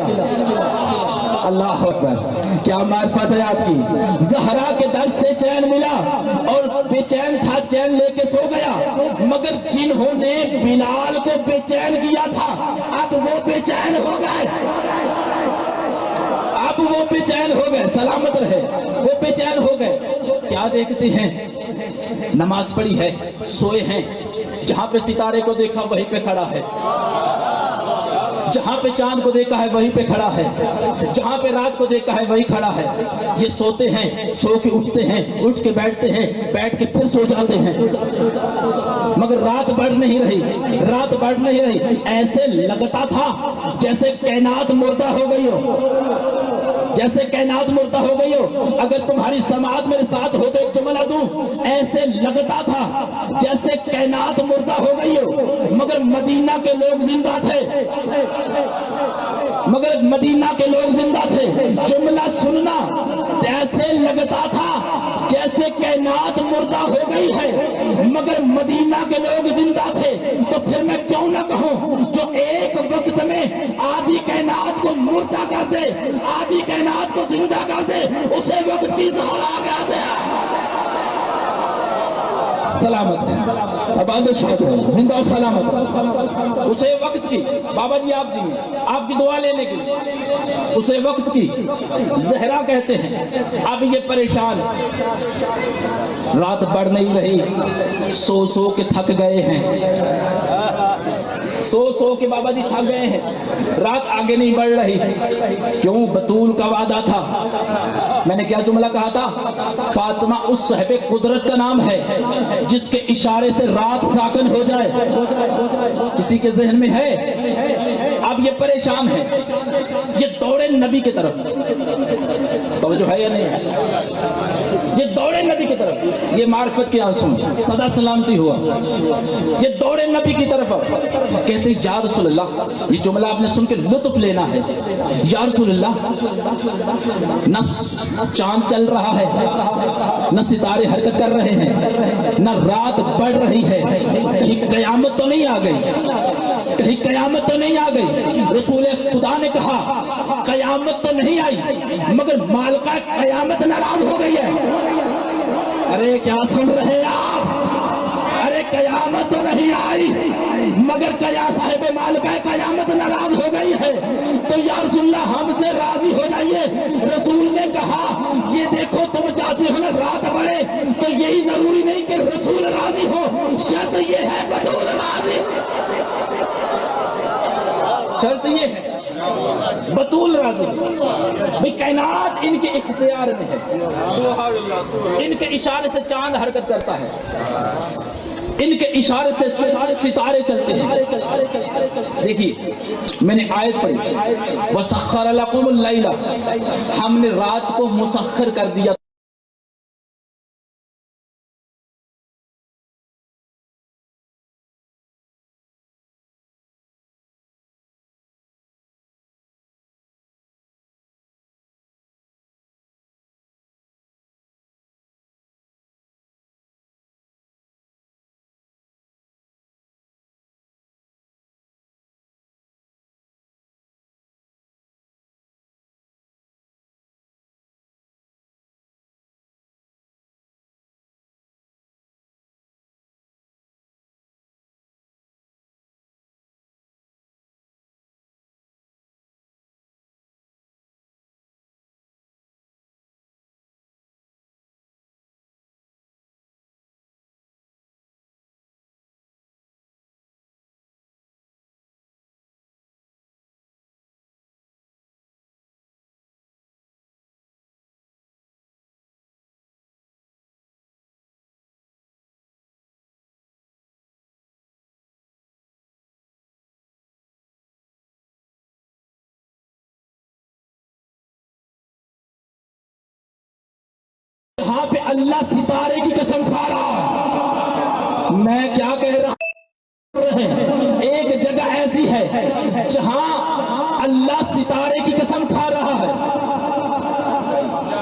ملا؟ اللہ اکبر، کیا معرفت ہے آپ کی۔ زہرا کے در سے چین ملا اور بے چین تھا، چین لے کے سو گیا، مگر جنہوں نے بلال کو بے چین کیا تھا اب وہ بے چین ہو گئے، اب وہ بے چین ہو گئے، سلامت رہے، وہ بے چین ہو گئے۔ کیا دیکھتے ہیں؟ نماز پڑھی ہے، سوئے ہیں، جہاں پہ ستارے کو دیکھا وہیں پہ کھڑا ہے، جہاں پہ چاند کو دیکھا ہے وہیں پہ کھڑا ہے، جہاں پہ رات کو دیکھا ہے وہیں کھڑا ہے۔ یہ سوتے ہیں، سو کے اٹھتے ہیں، اٹھ کے بیٹھتے ہیں، بیٹھ کے پھر سو جاتے ہیں، مگر رات بڑھ نہیں رہی، رات بڑھ نہیں رہی۔ ایسے لگتا تھا جیسے کائنات مردہ ہو گئی ہو، جیسے کائنات مردہ ہو گئی ہو۔ اگر تمہاری سماعت میرے ساتھ ہو تو ایک جملہ دوں، ایسے لگتا تھا جیسے کائنات مردہ ہو گئی ہو، مگر مدینہ کے لوگ زندہ تھے، مگر مدینہ کے لوگ زندہ تھے۔ جملہ سننا، ایسے لگتا تھا جیسے کائنات مردہ ہو گئی ہے، مگر مدینہ کے لوگ زندہ تھے۔ تو پھر میں کیوں نہ کہوں، جو ایک وقت میں آدھی کائنات کو مردہ کر دے، آدھی کائنات کو زندہ کر دے، اسے وقت کی زہرا کہتے ہیں۔ سلامت ہے، عبادت شاہد ہے، زندہ و سلامت، اسے وقت کی، بابا جی آپ کی دعا لینے کی، اسے وقت کی زہرا کہتے ہیں۔ اب یہ پریشان، رات بڑھ نہیں رہی، سو سو کے تھک گئے ہیں، سو سو کے بابا جی تھک گئے ہیں، رات آگے نہیں بڑھ رہی۔ کیوں؟ بطول کا وعدہ تھا۔ میں نے کیا جملہ کہا تھا؟ فاطمہ اس صاحب قدرت کا نام ہے جس کے اشارے سے رات ساکن ہو جائے، کسی کے ذہن میں ہے؟ اب یہ پریشان ہے، یہ دوڑے نبی کی طرف، توجہ ہے یا نہیں؟ یہ دوڑے نبی کی طرف، یہ معرفت کے آنسو صدا سلامتی ہوا، یہ دوڑے نبی کی طرف، کہتے ہیں یا رسول اللہ، یہ جملہ آپ نے سن کے لطف لینا ہے، یا رسول اللہ، نہ چاند چل رہا ہے، نہ ستارے حرکت کر رہے ہیں، نہ رات بڑھ رہی ہے، کہیں قیامت تو نہیں آ گئی، کہیں قیامت تو نہیں آ گئی؟ رسول خدا نے کہا قیامت تو نہیں آئی، مگر مالکہ قیامت ناراض ہو گئی ہے۔ ارے کیا سن رہے ہیں آپ؟ ارے قیامت تو نہیں آئی، مگر کیا صاحب مالکہ قیامت ناراض ہو گئی ہے، تو یا رسول اللہ ہم سے راضی ہو جائیے۔ رسول نے کہا یہ دیکھو تم چاہتے ہو نا رات بڑھے، تو یہی ضروری نہیں کہ رسول راضی ہو، شرط یہ ہے بطول راضی، شرط یہ ہے بطول راضی۔ بھئی کائنات ان کے اختیار میں ہے، ان کے اشارے سے چاند حرکت کرتا ہے، ان کے اشارے سے ستارے چلتے ہیں۔ دیکھیے میں نے آیت پڑھی، وَسَخَّرَ لَكُمُ اللَّيْلَ، ہم نے رات کو مسخر کر دیا۔ یہاں پہ اللہ ستارے کی قسم کھا رہا ہے، میں کیا کہہ رہا ہوں، ایک جگہ ایسی ہے جہاں اللہ ستارے کی قسم کھا رہا ہے۔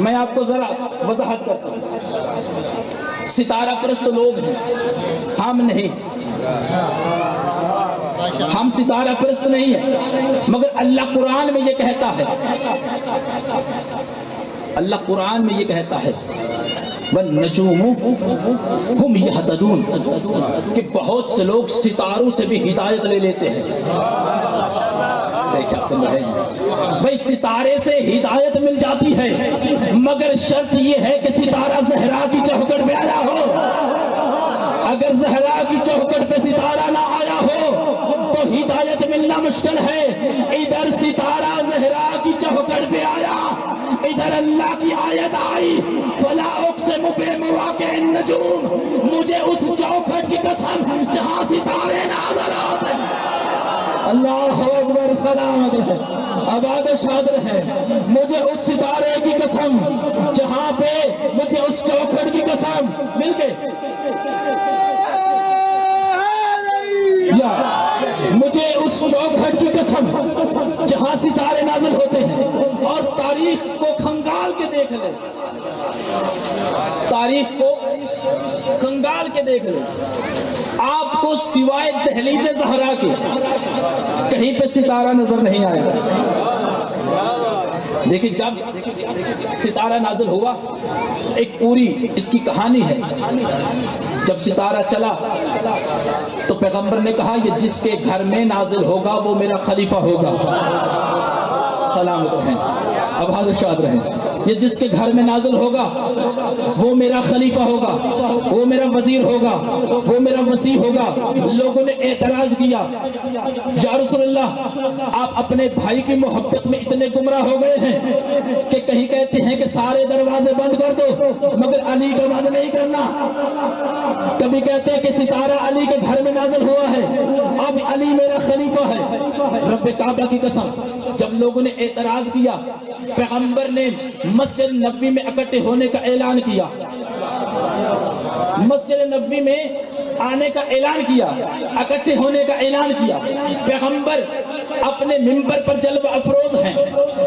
میں آپ کو ذرا وضاحت کرتا ہوں، ستارہ پرست لوگ ہیں، ہم نہیں، ہم ستارہ پرست نہیں ہیں، مگر اللہ قرآن میں یہ کہتا ہے، اللہ قرآن میں یہ کہتا ہے وَالنَّجُومُ هُمْ يَهْتَدُونَ کہ بہت سے لوگ ستاروں سے بھی ہدایت لے لیتے ہیں۔ کیا سن رہے ہیں بھائی؟ ستارے سے ہدایت مل جاتی ہے، مگر شرط یہ ہے کہ ستارہ زہرا کی چوکھٹ پہ آیا ہو۔ اگر زہرا کی چوکھٹ پہ ستارہ نہ آیا ہو تو ہدایت ملنا مشکل ہے۔ ادھر ستارہ زہرا کی چوکھٹ پہ آیا، ادھر اللہ کی آیت آئی فَلَا أُقْسِمُ بِمَوَاقِعِ النُّجُومِ، مجھے اس چوکھٹ کی قسم جہاں ستارے نازل ہوتے ہیں۔ اللہ اکبر، سلامت ہے، آباد و شاد رہے۔ مجھے اس ستارے کی قسم جہاں پہ، مجھے اس چوکھٹ کی قسم، مل کے مجھے اس چوکھٹ کی قسم جہاں ستارے نازل ہوتے ہیں۔ اور تاریخ کو کھنگال کے دیکھ لے، تاریخ کو کھنگال کے دیکھ لے، آپ کو سوائے دہلیز زہرا کے کہیں پہ ستارہ نظر نہیں آئے گا۔ دیکھیں جب ستارہ نازل ہوا، ایک پوری اس کی کہانی ہے۔ جب ستارہ چلا تو پیغمبر نے کہا یہ جس کے گھر میں نازل ہوگا وہ میرا خلیفہ ہوگا۔ سلامت رہیں، اب حاضر شاد رہیں۔ یہ جس کے گھر میں نازل ہوگا وہ میرا خلیفہ ہوگا، وہ میرا وزیر ہوگا، وہ میرا وسیع ہوگا۔ لوگوں نے اعتراض کیا، یا رسول اللہ آپ اپنے بھائی کی محبت میں اتنے گمراہ ہو گئے ہیں کہ کہیں کہتے ہیں کہ سارے دروازے بند کر دو مگر علی کا بند نہیں کرنا، کبھی کہتے ہیں کہ ستارہ علی کے گھر میں نازل ہوا ہے، اب علی میرا خلیفہ ہے۔ رب کعبہ کی قسم، جب لوگوں نے اعتراض کیا، پیغمبر نے مسجد نبوی میں اکٹھے ہونے کا اعلان کیا، مسجد نبوی میں آنے کا اعلان کیا، اکٹھے ہونے کا اعلان کیا۔ پیغمبر اپنے منبر پر جلوہ افروز ہیں۔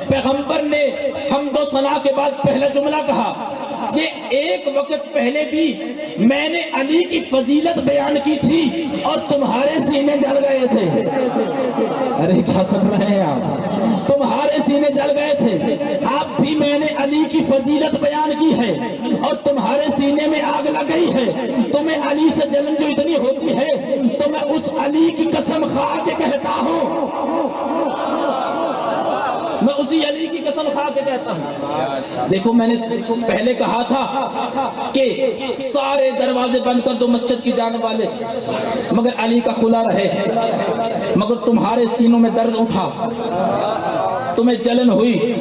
پیغمبر نے حمد و ثنا کے بعد پہلا جملہ کہا کہ ایک وقت پہلے بھی میں نے علی کی فضیلت بیان کی تھی اور تمہارے سینے جل گئے تھے۔ ارے کیا سن رہے ہیں آپ؟ تمہارے سینے جل گئے تھے۔ آپ بھی میں نے علی کی فضیلت بیان کی ہے اور تمہارے سینے میں آگ لگ گئی ہے۔ تمہیں علی سے جلن جو اتنی ہوتی ہے تو میں اس علی کی قسم کھا کے کہتا ہوں، میں اسی علی کی قسم کھا کے کہتا ہوں۔ دیکھو میں نے پہلے کہا تھا کہ سارے دروازے بند کر دو مسجد کی جانے والے مگر علی کا کھلا رہے، مگر تمہارے سینوں میں درد اٹھا، تمہیں جلن ہوئی،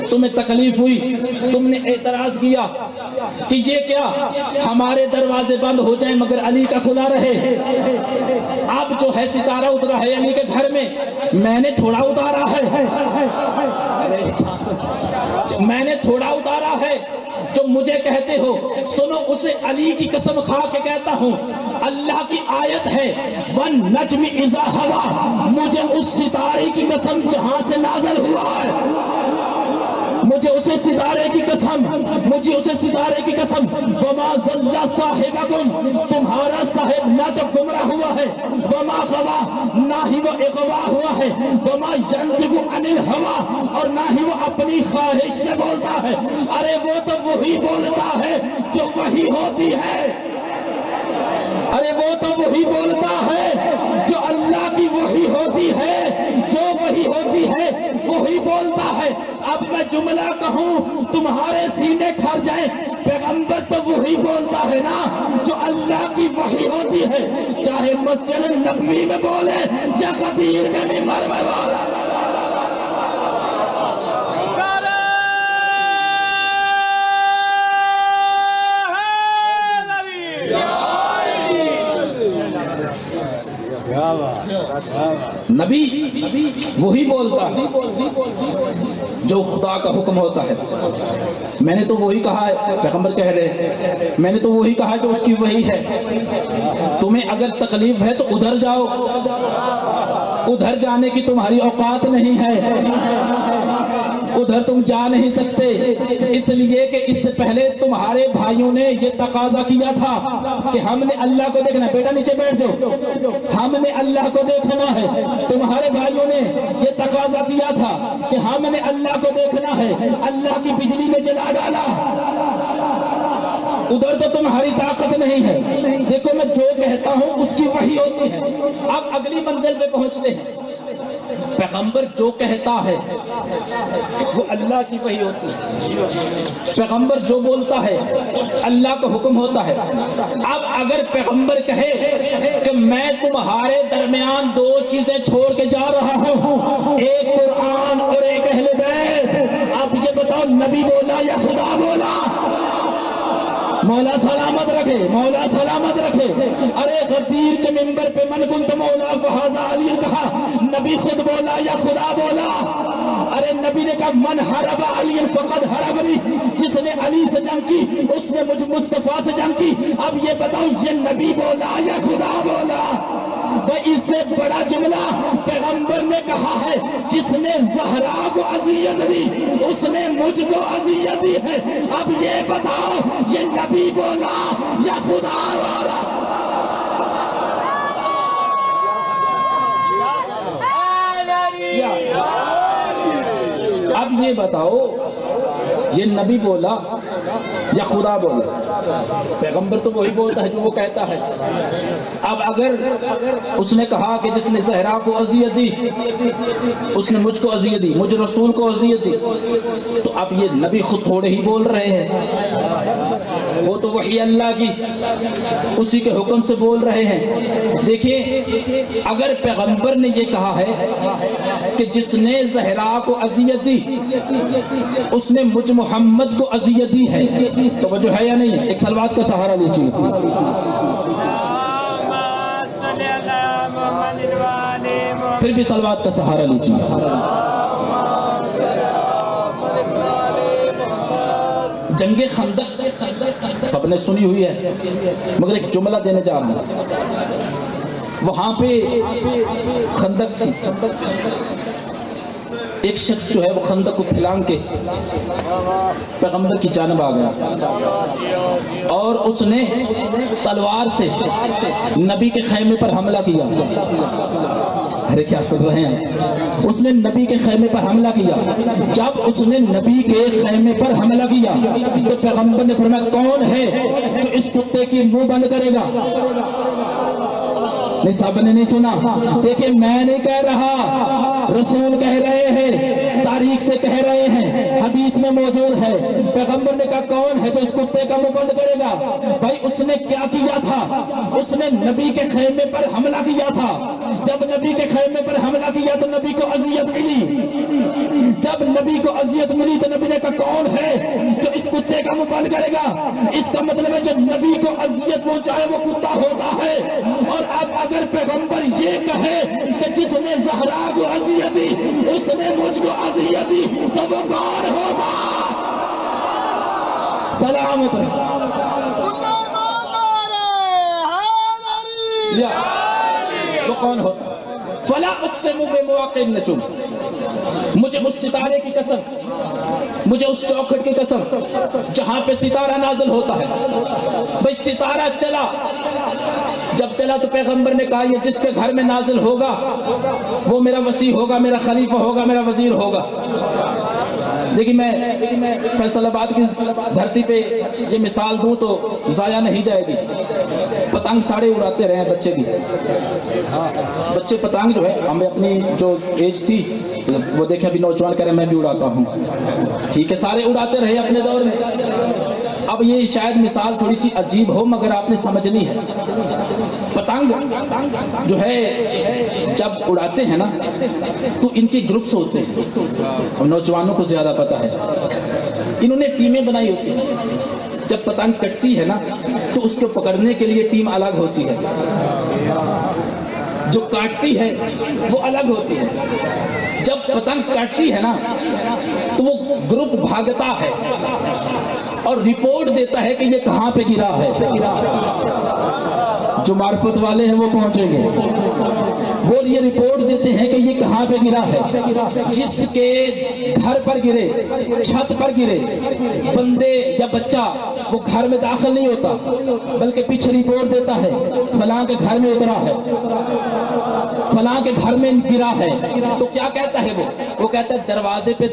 تمہیں تکلیف ہوئی، تم نے اعتراض کیا کہ یہ کیا ہمارے دروازے بند ہو جائیں مگر علی کا کھلا رہے۔ اب جو ہے ستارہ اترا ہے علی کے گھر میں نے تھوڑا اتارا ہے، میں نے تھوڑا اتارا ہے جو مجھے کہتے ہو سنو، اسے علی کی قسم کھا کے کہتا ہوں، اللہ کی آیت ہے وَالنَّجْمِ إِذَا هَوَى، مجھے اس ستارے کی قسم جہاں سے نازل ہوا ہے، مجھے اسے ستارے کی قسم، مجھے اسے ستارے کی قسم وَمَا ضَلَّ صَاحِبَكُمْ، تمہارا صاحب نہ تو گمراہ ہوا ہے، وَمَا غَوَى، نہ ہی وہ اغوا ہوا ہے، وَمَا يَنطِقُ عَنِ الْهَوَى، اور نہ ہی وہ اپنی خواہش سے بولتا ہے۔ ارے وہ تو وہی بولتا ہے جو وہی ہوتی ہے، ارے وہ تو وہی بولتا ہے جو اللہ کی وحی ہوتی ہے، جو وحی ہوتی ہے وہی بولتا ہے۔ اب میں جملہ کہوں تمہارے سینے ٹھر جائیں، پیغمبر تو وہی بولتا ہے نا جو اللہ کی وحی ہوتی ہے، چاہے مسجد نبوی میں بولے یا غدیر کے منبر میں بولے۔ نبی وہی بولتا ہے جو خدا کا حکم ہوتا ہے۔ میں نے تو وہی کہا ہے، پیغمبر کہہ رہے میں نے تو وہی کہا ہے جو اس کی وحی ہے۔ تمہیں اگر تکلیف ہے تو ادھر جاؤ، ادھر جانے کی تمہاری اوقات نہیں ہے، ادھر تم جا نہیں سکتے، اس لیے کہ اس سے پہلے تمہارے بھائیوں نے یہ تقاضا کیا تھا کہ ہم نے اللہ کو دیکھنا ہے۔ بیٹا نیچے بیٹھ جاؤ، ہم نے اللہ کو دیکھنا ہے۔ تمہارے بھائیوں نے یہ تقاضا کیا تھا کہ ہم نے اللہ کو دیکھنا ہے، اللہ کی بجلی میں جلا ڈالا۔ ادھر تو تمہاری طاقت نہیں ہے، دیکھو میں جو کہتا ہوں اس کی وحی ہوتی ہے۔ اب اگلی منزل پہ پہنچتے ہیں، پیغمبر جو کہتا ہے وہ اللہ کی وحی ہوتی ہے، پیغمبر جو بولتا ہے اللہ کا حکم ہوتا ہے۔ اب اگر پیغمبر کہے کہ میں تمہارے درمیان دو چیزیں چھوڑ کے جا رہا ہوں، ایک قرآن اور ایک اہل بیت، اب یہ بتاؤ نبی بولا یا خدا بولا؟ مولا سلامت رکھے، مولا سلامت رکھے۔ ارے غدیر کے منبر پہ من کنت مولا فہذا علی کہا، نبی خود بولا یا خدا بولا؟ ارے نبی نے کہا من حرب علی فقد حربنی، جس نے علی سے جنگ کی اس نے مجھ مصطفیٰ سے جنگ کی۔ اب یہ بتاؤ یہ نبی بولا یا خدا بولا؟ بھائی اس سے بڑا جملہ پیغمبر نے کہا ہے، جس نے زہرا کو اذیت دی اس نے مجھ کو اذیت دی ہے۔ اب یہ بتاؤ یہ نبی بولا یا خدا بولا؟ اب یہ بتاؤ یہ نبی بولا یا خدا بولا؟ پیغمبر تو وہی بولتا ہے جو وہ کہتا ہے۔ اب اگر اس نے کہا کہ جس نے زہرا کو اذیت دی اس نے مجھ کو اذیت دی، مجھ رسول کو اذیت دی، تو اب یہ نبی خود تھوڑے ہی بول رہے ہیں، وہ تو وحی اللہ کی اسی کے حکم سے بول رہے ہیں۔ دیکھیے اگر پیغمبر نے یہ کہا ہے کہ جس نے زہرا کو اذیت دی اس نے مجھ محمد کو اذیت دی ہے، تو وہ جو ہے یا نہیں؟ ایک صلوات کا سہارا لیجیے۔ پھر بھی صلوات کا سہارا لیجیے۔ جنگ خندق سب نے سنی ہوئی ہے، مگر ایک جملہ دینے جا رہا ہوں۔ وہاں پہ خندق تھی، ایک شخص جو ہے وہ خندق کو پھلانگ کے پیغمبر کی جانب آ گیا اور اس نے تلوار سے نبی کے خیمے پر حملہ کیا۔ ارے کیا سن رہے ہیں؟ اس نے نبی کے خیمے پر حملہ کیا۔ جب اس نے نبی کے خیمے پر حملہ کیا تو پیغمبر نے فرمایا کون ہے جو اس کتے کی منہ بند کرے گا؟ نہیں، سب نے نہیں سنا۔ دیکھیں میں نہیں کہہ رہا، رسول کہہ رہے ہیں، تاریخ سے کہہ رہے ہیں، حدیث میں موجود ہے۔ پیغمبر نے کہا کون ہے جو اس کتے کا منہ بند کرے گا؟ بھائی اس نے کیا کیا تھا؟ اس نے نبی کے خیمے پر حملہ کیا تھا۔ جب نبی کے خیمے پر حملہ کیا تو نبی کو اذیت ملی۔ جب نبی کو اذیت ملی تو نبی نے کہا کون ہے جو اس کتے کا منہ بند کرے گا؟ اس کا مطلب ہے جب نبی کو اذیت پہنچائے وہ کتا ہوتا ہے۔ اور اب اگر پیغمبر یہ کہے کہ جس نے زہرا کو اذیت دی اس نے مجھ کو اذیت دی تو وہ کون ہوگا؟ سلامت وہ کون ہوتا؟ فلا اقسم بمواقع النجوم، مجھے اس ستارے کی قسم، مجھے اس چوکھٹ کی قسم جہاں پہ ستارہ نازل ہوتا ہے۔ بھئی ستارہ چلا، جب چلا تو پیغمبر نے کہا یہ جس کے گھر میں نازل ہوگا وہ میرا وسیع ہوگا، میرا خلیفہ ہوگا، میرا وزیر ہوگا۔ دیکھیں میں فیصل آباد کی دھرتی پہ یہ مثال دوں تو ضائع نہیں جائے گی۔ پتنگ ساڑے اڑاتے رہے ہیں بچے بھی، بچے پتنگ جو ہے ہمیں اپنی جو ایج تھی وہ دیکھیں ابھی نوجوان کہہ رہے ہیں میں بھی اڑاتا ہوں، ٹھیک ہے سارے اڑاتے رہے اپنے دور میں۔ اب یہ شاید مثال تھوڑی سی عجیب ہو مگر آپ نے سمجھنی ہے۔ پتنگ جو ہے جب اڑاتے ہیں نا تو ان کے گروپس ہوتے ہیں، اور نوجوانوں کو زیادہ پتہ ہے، انہوں نے ٹیمیں بنائی ہوتی ہیں۔ جب پتنگ کٹتی ہے نا تو اس کو پکڑنے کے لیے ٹیم الگ ہوتی ہے، جو کاٹتی ہے وہ الگ ہوتی ہے۔ جب پتنگ کاٹتی ہے نا تو وہ گروپ بھاگتا ہے اور رپورٹ دیتا ہے کہ یہ کہاں پہ گرا ہے۔ جو معرفت والے ہیں وہ پہنچیں گے، وہ یہ رپورٹ دیتے ہیں کہ یہ کہاں پہ گرا ہے. جس کے گھر پر گرے، چھت پر گرے، بندے یا بچہ وہ گھر میں داخل نہیں ہوتا بلکہ پیچھے رپورٹ دیتا ہے فلاں کے گھر میں اترا ہے، فلاں کے گھر میں گرا ہے. تو کیا کہتا ہے وہ کہتا ہے دروازے پہ